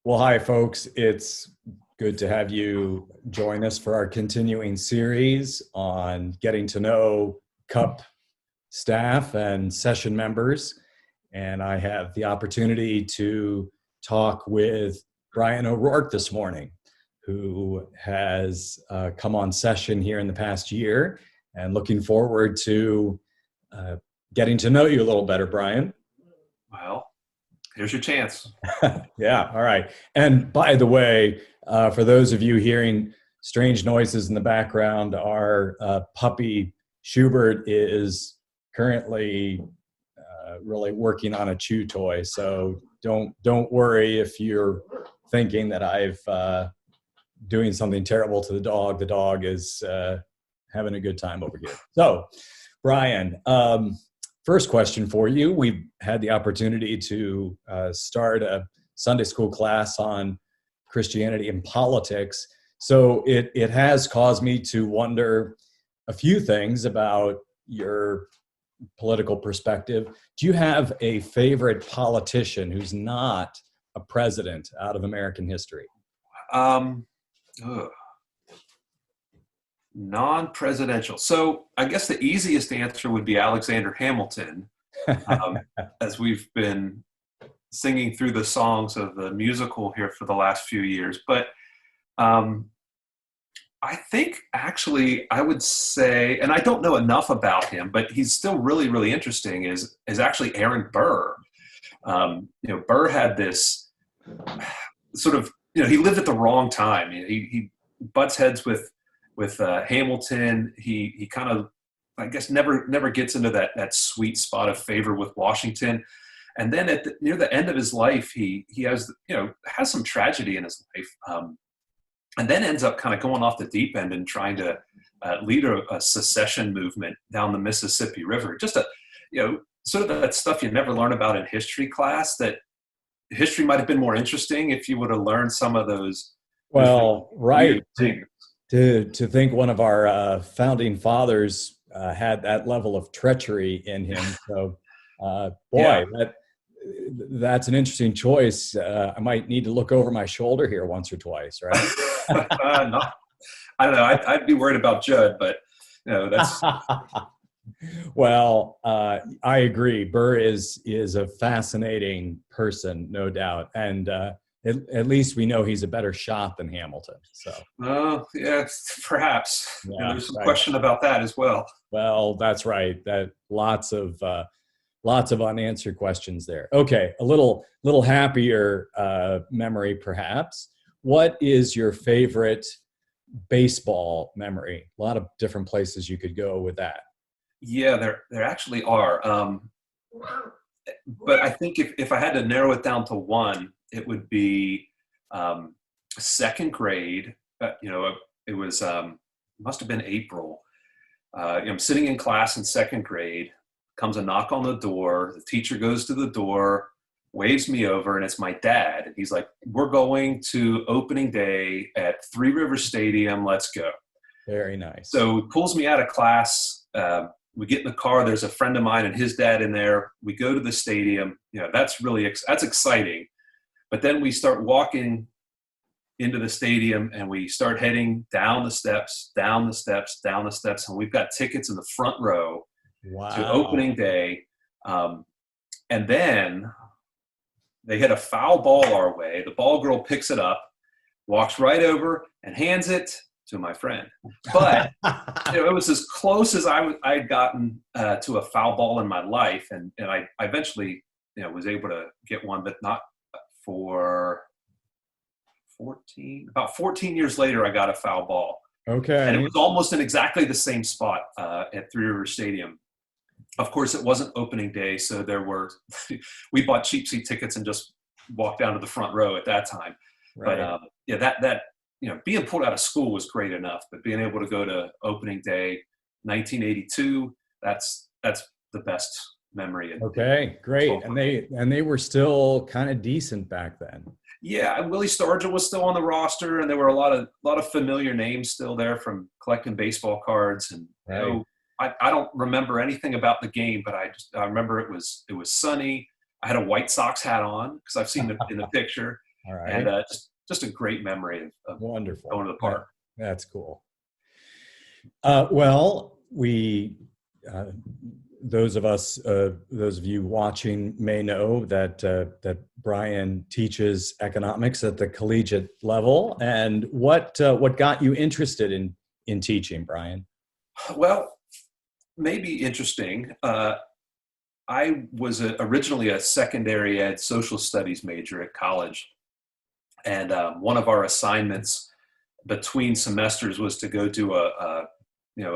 Well, hi, folks. It's good to have you join us for our continuing series on getting to know CUP staff and session members. And I have the opportunity to talk with Brian O'Rourke this morning, who has come on session here in the past year, and looking forward to uh, getting to know you a little better, Brian. Well, here's your chance. Yeah, all right. And by the way, for those of you hearing strange noises in the background, our puppy Schubert is currently really working on a chew toy. So don't worry if you're thinking that I've doing something terrible to the dog. The dog is having a good time over here. So, Brian, first question for you. We've had the opportunity to start a Sunday school class on Christianity and politics. So it has caused me to wonder a few things about your political perspective. Do you have a favorite politician who's not a president out of American history? Um, ugh. Non-presidential. So I guess the easiest answer would be Alexander Hamilton, as we've been singing through the songs of the musical here for the last few years. But um, I think actually I would say, and I don't know enough about him, but he's still really, really interesting, is actually Aaron Burr. Burr had this sort of, he lived at the wrong time. He butts heads with Hamilton. He kind of, I guess, never gets into that sweet spot of favor with Washington. And then near the end of his life, he has some tragedy in his life, and then ends up kind of going off the deep end and trying to lead a secession movement down the Mississippi River. Just sort of that stuff you never learn about in history class. That history might have been more interesting if you would have learned some of those. Well, right. To think one of our founding fathers had that level of treachery in him. So, boy, Yeah. that's an interesting choice. I might need to look over my shoulder here once or twice, right? No, I don't know. I'd be worried about Judd, but that's Well, I agree. Burr is a fascinating person, no doubt, and at least we know he's a better shot than Hamilton. So, yeah, perhaps. yeah, There's some right. question about that as well. Well, that's right. That lots of unanswered questions there. Okay, a little happier memory, perhaps. What is your favorite baseball memory? A lot of different places you could go with that. Yeah, there actually are. But I think if I had to narrow it down to one, it would be second grade. It was must have been April. I'm sitting in class in second grade. Comes a knock on the door. The teacher goes to the door, waves me over, and it's my dad. He's like, "We're going to opening day at Three Rivers Stadium. Let's go." Very nice. So he pulls me out of class. We get in the car. There's a friend of mine and his dad in there. We go to the stadium. That's exciting. But then we start walking into the stadium and we start heading down the steps, down the steps, down the steps. And we've got tickets in the front row to Wow. opening day. And then they hit a foul ball our way. The ball girl picks it up, walks right over and hands it to my friend. But it was as close as I'd gotten to a foul ball in my life. And I eventually was able to get one, but not for about 14 years later, I got a foul ball. Okay. And it was almost in exactly the same spot at Three River Stadium. Of course, it wasn't opening day, so we bought cheap seat tickets and just walked down to the front row at that time. Right. But being pulled out of school was great enough, but being able to go to opening day, 1982, that's the best memory. Okay, great. And they were still kind of decent back then. Yeah, Willie Stargell was still on the roster, and there were a lot of familiar names still there from collecting baseball cards. And Right. I don't remember anything about the game, but I remember it was sunny. I had a White Sox hat on because I've seen it in the picture. All and right. just a great memory of Wonderful. going to the park. That's cool. Well, we, uh, those of you watching may know that Brian teaches economics at the collegiate level. And what got you interested in teaching, Brian? Well, maybe interesting. I was originally a secondary ed social studies major at college, and one of our assignments between semesters was to go do a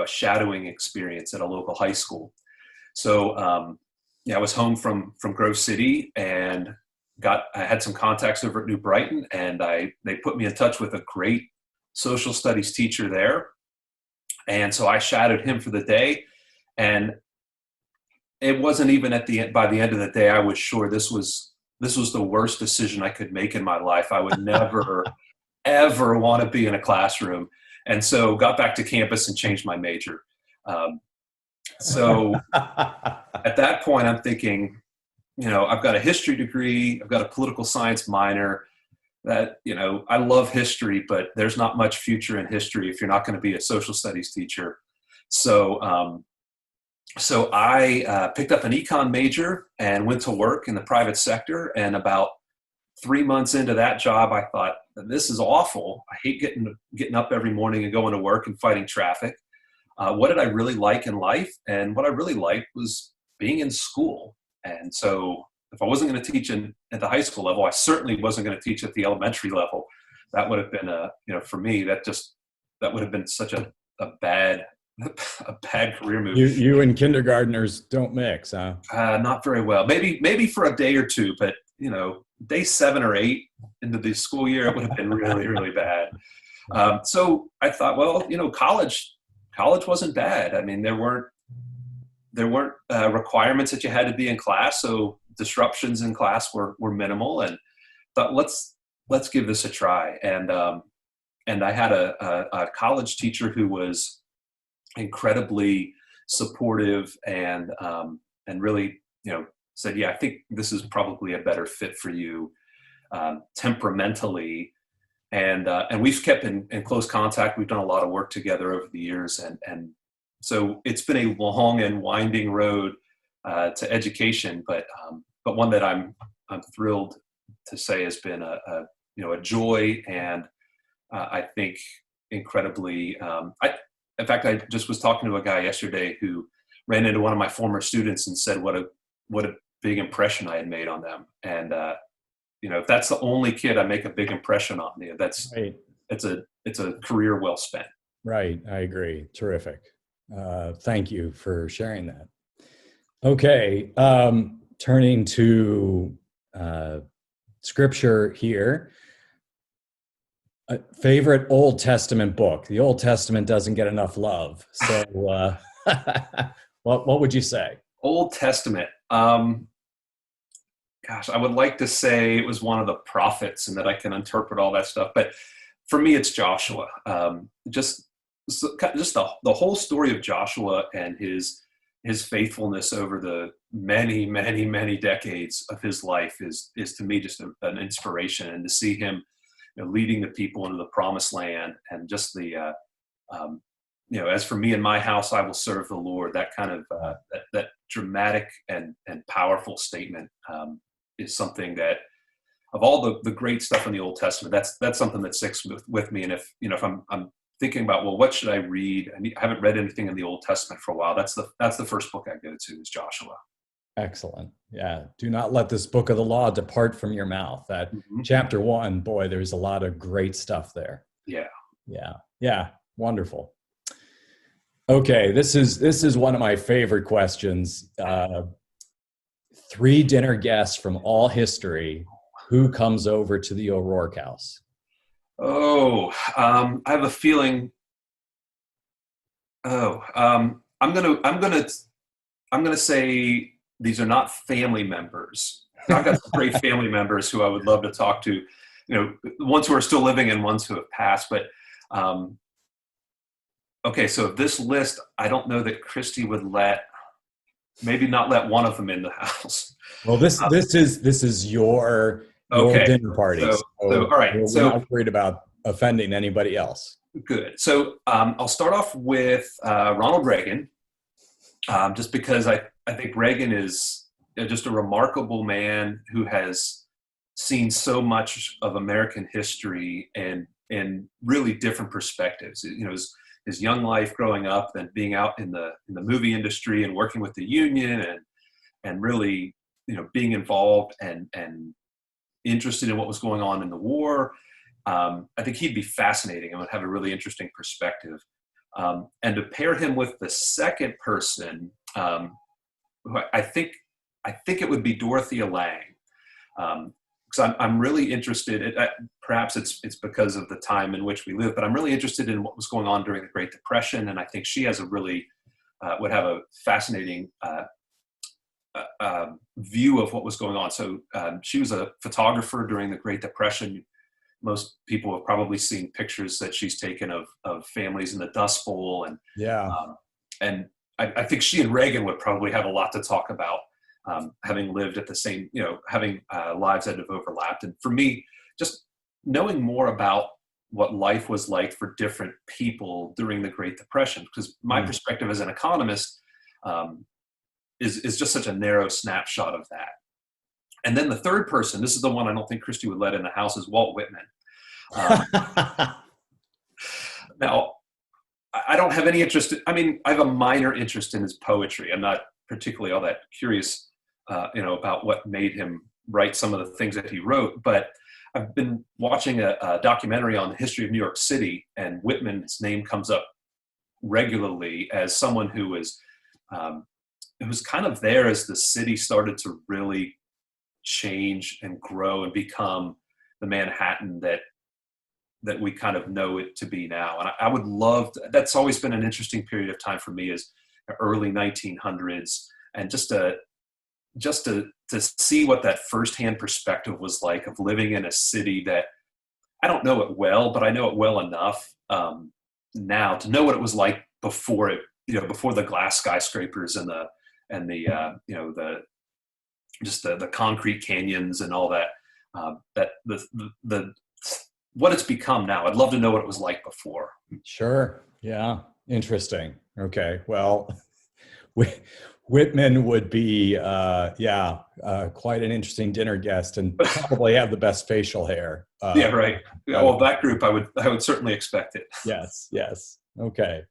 shadowing experience at a local high school. So I was home from Grove City, and I had some contacts over at New Brighton, and they put me in touch with a great social studies teacher there, and so I shadowed him for the day. And it wasn't even by the end of the day, I was sure this was the worst decision I could make in my life. I would never ever want to be in a classroom, and so got back to campus and changed my major. So at that point, I'm thinking, I've got a history degree, I've got a political science minor. That I love history, but there's not much future in history if you're not going to be a social studies teacher. So so I picked up an econ major and went to work in the private sector. And about 3 months into that job, I thought, this is awful. I hate getting up every morning and going to work and fighting traffic. What did I really like in life? And what I really liked was being in school. And so if I wasn't going to teach at the high school level, I certainly wasn't going to teach at the elementary level. That would have been for me, that would have been such a bad career move. You and kindergartners don't mix, huh? Not very well. Maybe for a day or two, but day 7 or 8 into the school year, it would have been really, really bad. So I thought, well, college wasn't bad. I mean, there weren't requirements that you had to be in class, so disruptions in class were minimal. And thought, let's give this a try. And I had a college teacher who was incredibly supportive and really said, yeah, I think this is probably a better fit for you temperamentally. And we've kept in close contact. We've done a lot of work together over the years. And so it's been a long and winding road to education, but one that I'm thrilled to say has been a joy, and I think incredibly, in fact, I just was talking to a guy yesterday who ran into one of my former students and said what a big impression I had made on them. And if that's the only kid I make a big impression on, that's right. It's a career well spent. Right, I agree. Terrific. Thank you for sharing that. Okay, turning to scripture here. A favorite Old Testament book. The Old Testament doesn't get enough love. So what would you say? Old Testament. Gosh, I would like to say it was one of the prophets and that I can interpret all that stuff. But for me, it's Joshua. Just the whole story of Joshua and his faithfulness over the many, many, many decades of his life is to me just an inspiration. And to see him leading the people into the promised land, and just the, as for me and my house, I will serve the Lord. That kind of that dramatic and powerful statement is something that, of all the great stuff in the Old Testament, that's something that sticks with me. And if I'm thinking about, well, what should I read? I haven't read anything in the Old Testament for a while. That's the first book I go to is Joshua. Excellent. Yeah. Do not let this book of the law depart from your mouth. That chapter 1, boy, there's a lot of great stuff there. Yeah. Yeah. Yeah. Wonderful. Okay. This is one of my favorite questions. 3 dinner guests from all history. Who comes over to the O'Rourke house? Oh, I have a feeling. I'm gonna say these are not family members. I've got some great family members who I would love to talk to, ones who are still living and ones who have passed. But okay, so this list, I don't know that Christy would maybe not let one of them in the house. Well, this is your your Okay. dinner parties. So So all right. we're So not worried about offending anybody else. good. So I'll start off with Ronald Reagan, just because I think Reagan is just a remarkable man who has seen so much of American history and in really different perspectives. You know, his young life growing up and being out in the movie industry and working with the union and really, you know, being involved and interested in what was going on in the war. I think he'd be fascinating and would have a really interesting perspective. And to pair him with the second person, who I think it would be Dorothea Lange, because I'm really interested. Perhaps it's because of the time in which we live, but I'm really interested in what was going on during the Great Depression, and I think she has a really would have a fascinating view of what was going on. So she was a photographer during the Great Depression. Most people have probably seen pictures that she's taken of families in the Dust Bowl, Yeah. And I think she and Reagan would probably have a lot to talk about, having lived at the same, you know, having lives that have overlapped. And for me, just knowing more about what life was like for different people during the Great Depression, because my perspective as an economist is just such a narrow snapshot of that. And then the third person, this is the one I don't think Christy would let in the house, is Walt Whitman. Now, I don't have any interest. I mean, I have a minor interest in his poetry. I'm not particularly all that curious, about what made him write some of the things that he wrote. But I've been watching a documentary on the history of New York City, and Whitman's name comes up regularly as someone who was kind of there as the city started to really change and grow and become the Manhattan that we kind of know it to be now. And I would love to, that's always been an interesting period of time for me, is the early 1900s, and just to see what that firsthand perspective was like of living in a city that I don't know it well, but I know it well enough now to know what it was like before it, before the glass skyscrapers and the concrete canyons and all that, that the what it's become now. I'd love to know what it was like before. Sure. Yeah. Interesting. Okay. Well, Whitman would be, quite an interesting dinner guest, and probably have the best facial hair. Yeah, right. Well, that group, I would certainly expect it. Yes. Yes. Okay.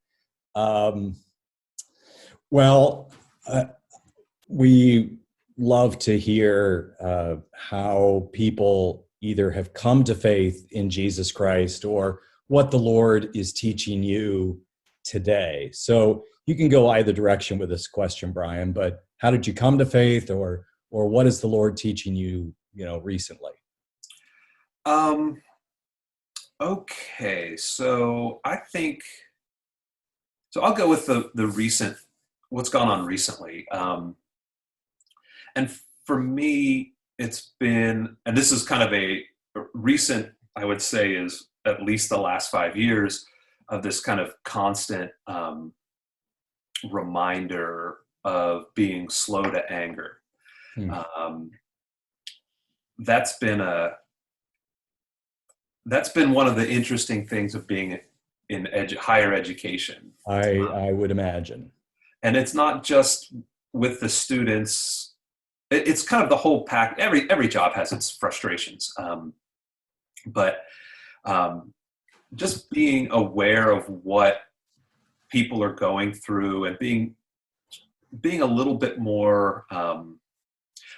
We love to hear how people either have come to faith in Jesus Christ or what the Lord is teaching you today. So you can go either direction with this question, Brian, but how did you come to faith, or what is the Lord teaching you, recently? Okay. So I'll go with the recent, what's gone on recently. And for me, it's been, and this is kind of a recent, I would say, is at least the last 5 years of this kind of constant reminder of being slow to anger. That's been one of the interesting things of being in higher education. I would imagine. And it's not just with the students. It's kind of the whole pack. Every job has its frustrations, but just being aware of what people are going through and being a little bit more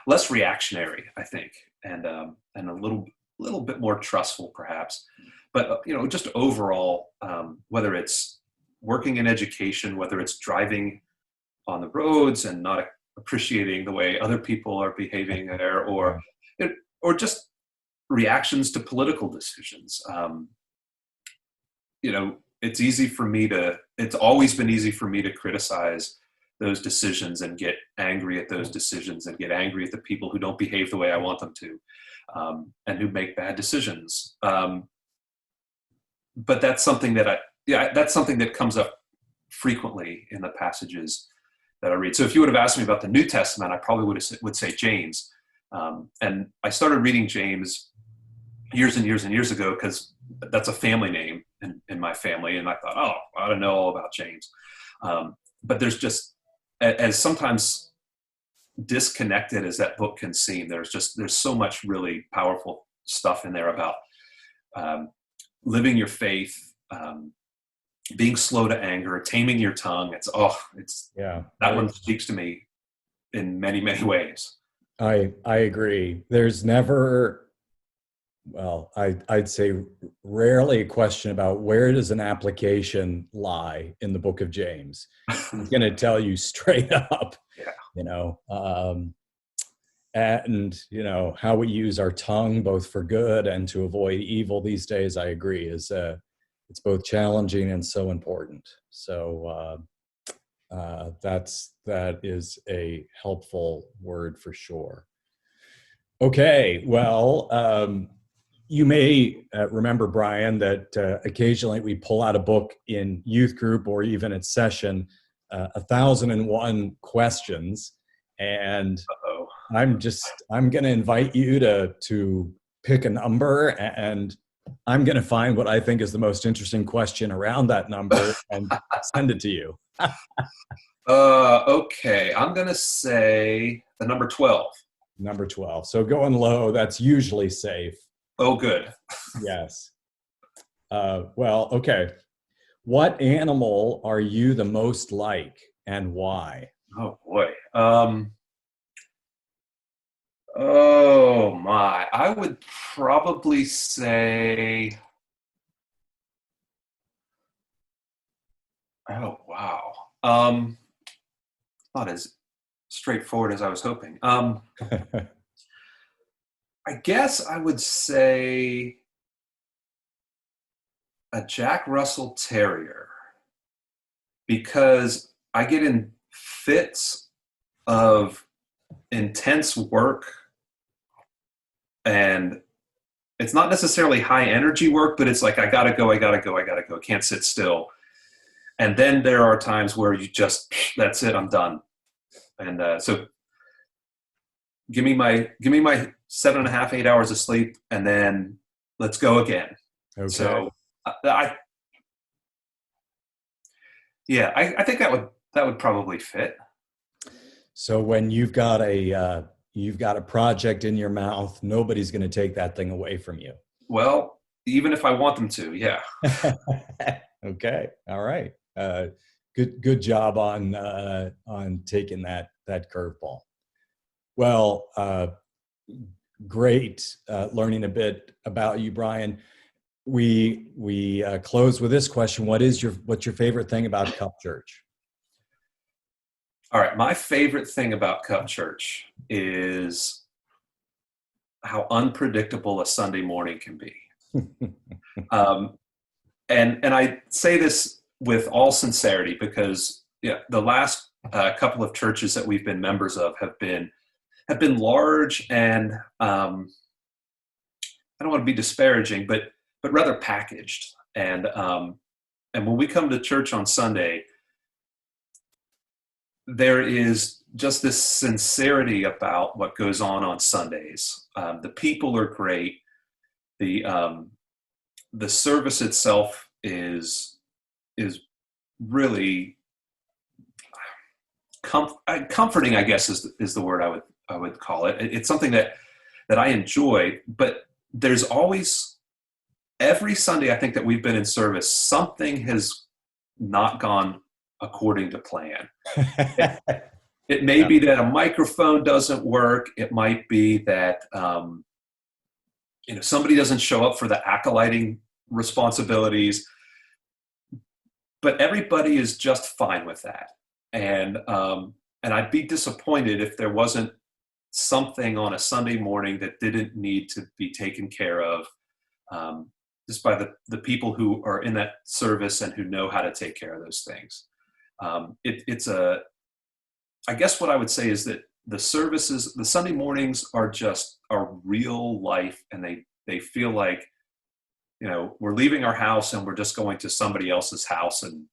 less reactionary, I think, and a little bit more trustful, perhaps. But just overall, whether it's working in education, whether it's driving on the roads and not appreciating the way other people are behaving there, or just reactions to political decisions. It's always been easy for me to criticize those decisions and get angry at those decisions and get angry at the people who don't behave the way I want them to, and who make bad decisions. But that's something that's something that comes up frequently in the passages that I read. So if you would have asked me about the New Testament, I probably would say James, And I started reading James years and years and years ago because that's a family name in my family. And I thought, oh, I ought to know all about James. But there's just, as sometimes disconnected as that book can seem, there's so much really powerful stuff in there about living your faith, being slow to anger, taming your tongue. That one speaks to me in many, many ways. I agree. There's never, well, I'd say rarely a question about where does an application lie in the book of James. He's going to tell you straight up, Yeah. you know, and, you know, how we use our tongue both for good and to avoid evil these days, I agree, is it's both challenging and so important. So that is a helpful word for sure. Okay, well, you may remember, Brian, that occasionally we pull out a book in youth group or even at session, 1,001 questions, and Uh-oh. I'm going to invite you to pick a number, and I'm going to find what I think is the most interesting question around that number and send it to you. Okay, I'm going to say the number 12. Number 12. So going low, that's usually safe. Oh, good. Yes. Well, okay. What animal are you the most like and why? Oh, boy. Oh, my. I would probably say, oh, wow. Not as straightforward as I was hoping. I guess I would say a Jack Russell Terrier, because I get in fits of intense work, and it's not necessarily high energy work, but it's like, I gotta go, can't sit still. And then there are times where you just, that's it, I'm done. And so give me my 7.5, 8 hours of sleep, and then let's go again. Okay. So I think that would probably fit. So when you've got a project in your mouth, nobody's going to take that thing away from you. Well, even if I want them to, yeah. Okay. All right. Good job on taking that curveball. Well, great learning a bit about you, Brian. We close with this question: what's your favorite thing about Cup Church? All right, my favorite thing about Cup Church is how unpredictable a Sunday morning can be. And I say this with all sincerity because the last couple of churches that we've been members of have been large and I don't want to be disparaging, but rather packaged. And when we come to church on Sunday, there is just this sincerity about what goes on Sundays. The people are great. The service itself is really comforting, I guess is the word I would call it. It's something that I enjoy, but there's always, every Sunday I think that we've been in service, something has not gone according to plan. It may be that a microphone doesn't work. It might be that somebody doesn't show up for the acolyting responsibilities, but everybody is just fine with that. And I'd be disappointed if there wasn't something on a Sunday morning that didn't need to be taken care of, just by the people who are in that service and who know how to take care of those things. I guess what I would say is that the services, the Sunday mornings are real life, and they feel like, we're leaving our house and we're just going to somebody else's house, and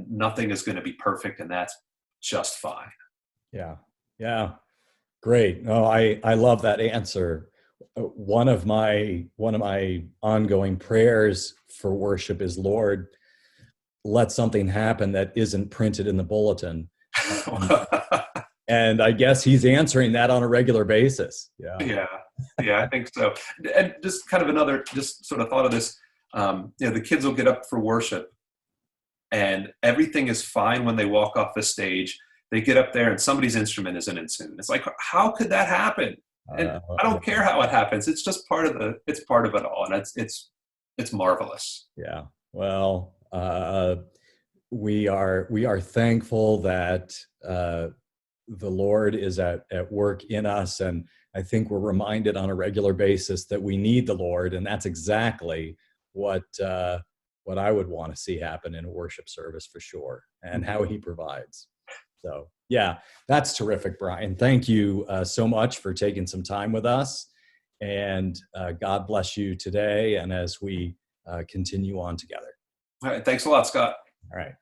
nothing is going to be perfect, and that's just fine. Yeah. Great. No, I love that answer. One of my ongoing prayers for worship is, Lord, let something happen that isn't printed in the bulletin. And, and I guess he's answering that on a regular basis. Yeah. Yeah, yeah, I think so. And just kind of another, just sort of thought of this. The kids will get up for worship, and everything is fine when they walk off the stage. They get up there, and somebody's instrument isn't in tune. It's like, how could that happen? And I don't care how it happens. It's just part of it's part of it all, and it's marvelous. Yeah. Well, we are thankful that the Lord is at work in us, and I think we're reminded on a regular basis that we need the Lord, and that's exactly what what I would want to see happen in a worship service for sure, and how He provides. So yeah, that's terrific, Brian. Thank you so much for taking some time with us, and God bless you today, and as we continue on together. All right, thanks a lot, Scott. All right.